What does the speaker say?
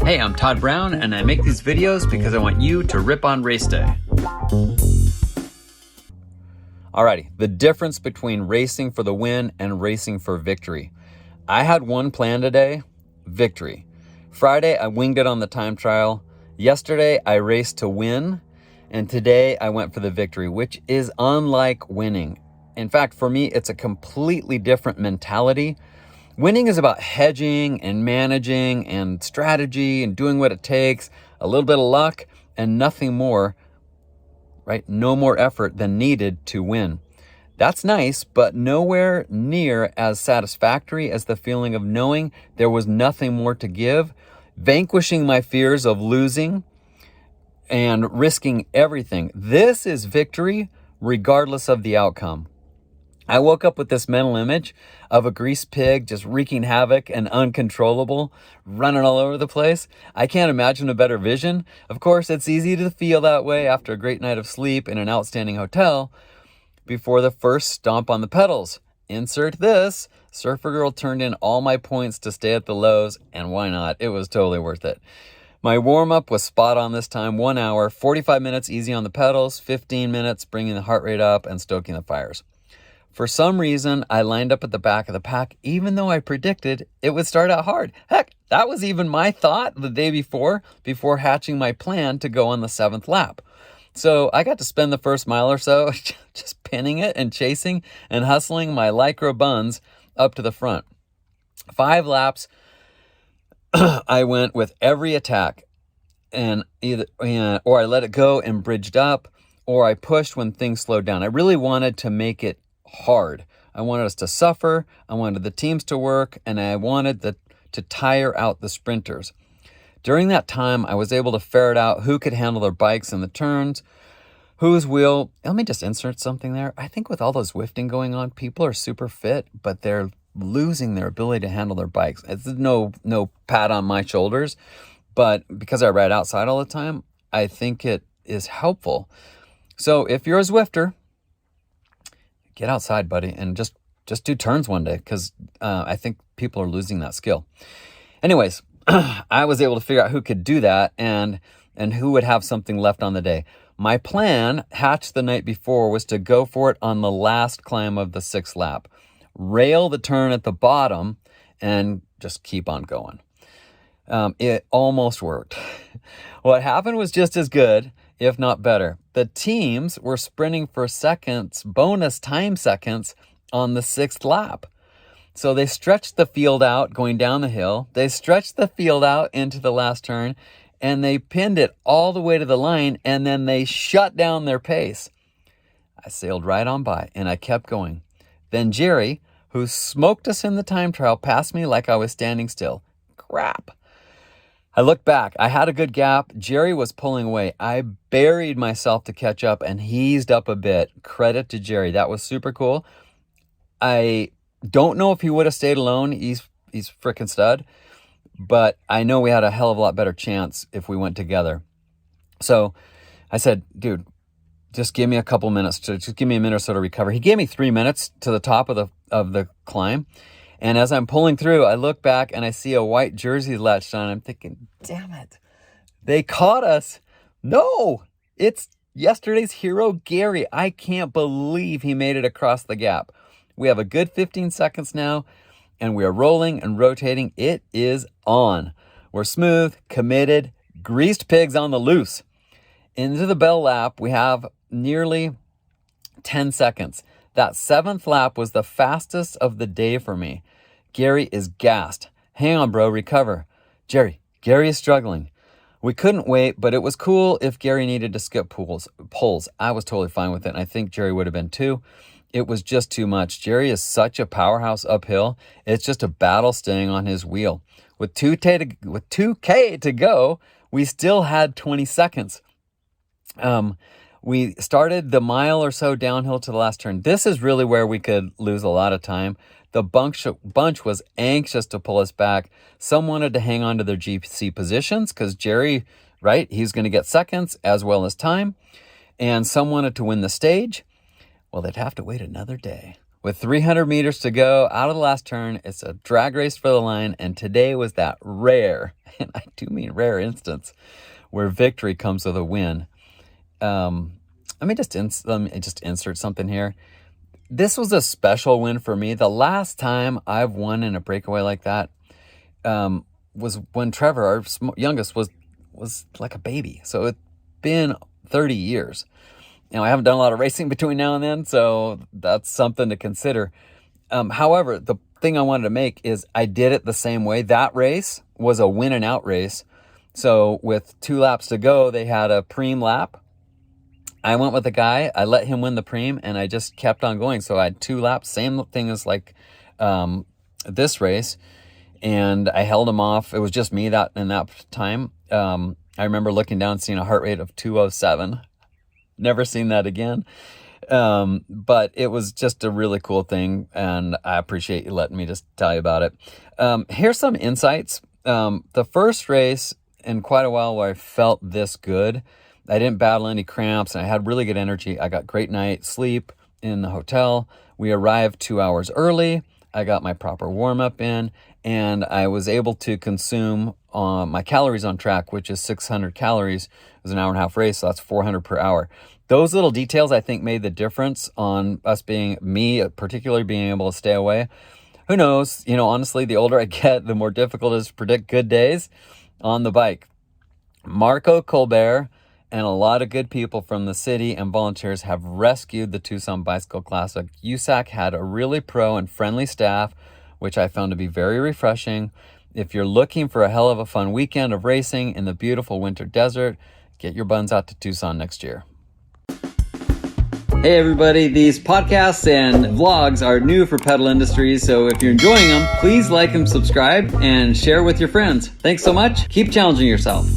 Hey, I'm Todd Brown, and I make these videos because I want you to rip on race day. Alrighty, the difference between racing for the win and racing for victory. I had one plan today, victory. Friday, I winged it on the time trial. Yesterday, I raced to win, and today I went for the victory, which is unlike winning. In fact, for me, it's a completely different mentality. Winning is about hedging and managing and strategy and doing what it takes, a little bit of luck and nothing more, right? No more effort than needed to win. That's nice, but nowhere near as satisfactory as the feeling of knowing there was nothing more to give, vanquishing my fears of losing and risking everything. This is victory regardless of the outcome. I woke up with this mental image of a greased pig just wreaking havoc and uncontrollable, running all over the place. I can't imagine a better vision. Of course, it's easy to feel that way after a great night of sleep in an outstanding hotel before the first stomp on the pedals. Insert this. Surfer Girl turned in all my points to stay at the lows, and why not? It was totally worth it. My warm-up was spot on this time, 1 hour, 45 minutes easy on the pedals, 15 minutes bringing the heart rate up and stoking the fires. For some reason, I lined up at the back of the pack, even though I predicted it would start out hard. Heck, that was even my thought the day before hatching my plan to go on the 7th lap. So I got to spend the first mile or so just pinning it and chasing and hustling my Lycra buns up to the front. 5 laps, I went with every attack, or I let it go and bridged up, or I pushed when things slowed down. I really wanted to make it hard. I wanted us to suffer. I wanted the teams to work, and I wanted to tire out the sprinters. During that time, I was able to ferret out who could handle their bikes in the turns, whose wheel. Let me just insert something there. I think with all those Zwifting going on, people are super fit, but they're losing their ability to handle their bikes. It's no pat on my shoulders, but because I ride outside all the time, I think it is helpful. So if you're a Zwifter, get outside, buddy, and just do turns one day, because I think people are losing that skill. Anyways, I was able to figure out who could do that and who would have something left on the day. My plan, hatched the night before, was to go for it on the last climb of the 6th lap. Rail the turn at the bottom and just keep on going. It almost worked. What happened was just as good, if not better. The teams were sprinting for seconds, bonus time seconds, on the 6th lap. So they stretched the field out going down the hill. They stretched the field out into the last turn, and they pinned it all the way to the line, and then they shut down their pace. I sailed right on by, and I kept going. Then Jerry, who smoked us in the time trial, passed me like I was standing still. Crap. I looked back. I had a good gap. Jerry was pulling away. I buried myself to catch up and eased up a bit. Credit to Jerry. That was super cool. I don't know if he would have stayed alone. He's freaking stud. But I know we had a hell of a lot better chance if we went together. So I said, dude, just give me a couple minutes. Just give me a minute or so to recover. He gave me 3 minutes to the top of the climb. And as I'm pulling through, I look back and I see a white jersey latched on. I'm thinking, damn it, they caught us. No, it's yesterday's hero, Gary. I can't believe he made it across the gap. We have a good 15 seconds now, and we are rolling and rotating. It is on. We're smooth, committed, greased pigs on the loose. Into the bell lap, we have nearly 10 seconds. That 7th lap was the fastest of the day for me. Gary is gassed. Hang on, bro, recover. Gary is struggling. We couldn't wait, but it was cool if Gary needed to skip pulls. I was totally fine with it, and I think Jerry would have been too. It was just too much. Jerry is such a powerhouse uphill. It's just a battle staying on his wheel. With 2K to go, we still had 20 seconds. We started the mile or so downhill to the last turn. This is really where we could lose a lot of time. The bunch was anxious to pull us back. Some wanted to hang on to their GC positions because Jerry, right, he's going to get seconds as well as time. And some wanted to win the stage. Well, they'd have to wait another day. With 300 meters to go out of the last turn, it's a drag race for the line, and today was that rare, and I do mean rare instance, where victory comes with a win. Let me just insert something here. This was a special win for me. The last time I've won in a breakaway like that was when Trevor, our youngest, was like a baby. So it's been 30 years. I haven't done a lot of racing between now and then, so that's something to consider. However, the thing I wanted to make is I did it the same way. That race was a win and out race. So with 2 laps to go, they had a preem lap. I went with the guy, I let him win the preem, and I just kept on going. So I had 2 laps, same thing as like this race, and I held him off. It was just me in that time. I remember looking down and seeing a heart rate of 207. Never seen that again. But it was just a really cool thing, and I appreciate you letting me just tell you about it. Here's some insights. The first race in quite a while where I felt this good. I didn't battle any cramps, and I had really good energy. I got great night sleep in the hotel. We arrived 2 hours early. I got my proper warm-up in, and I was able to consume my calories on track, which is 600 calories. It was an 1.5-hour race, so that's 400 per hour. Those little details, I think, made the difference on us particularly being able to stay away. Who knows? Honestly, the older I get, the more difficult it is to predict good days on the bike. Marco Colbert and a lot of good people from the city and volunteers have rescued the Tucson Bicycle Classic. USAC had a really pro and friendly staff, which I found to be very refreshing. If you're looking for a hell of a fun weekend of racing in the beautiful winter desert, get your buns out to Tucson next year. Hey everybody, these podcasts and vlogs are new for Pedal Industries, so if you're enjoying them, please like and subscribe and share with your friends. Thanks so much. Keep challenging yourself.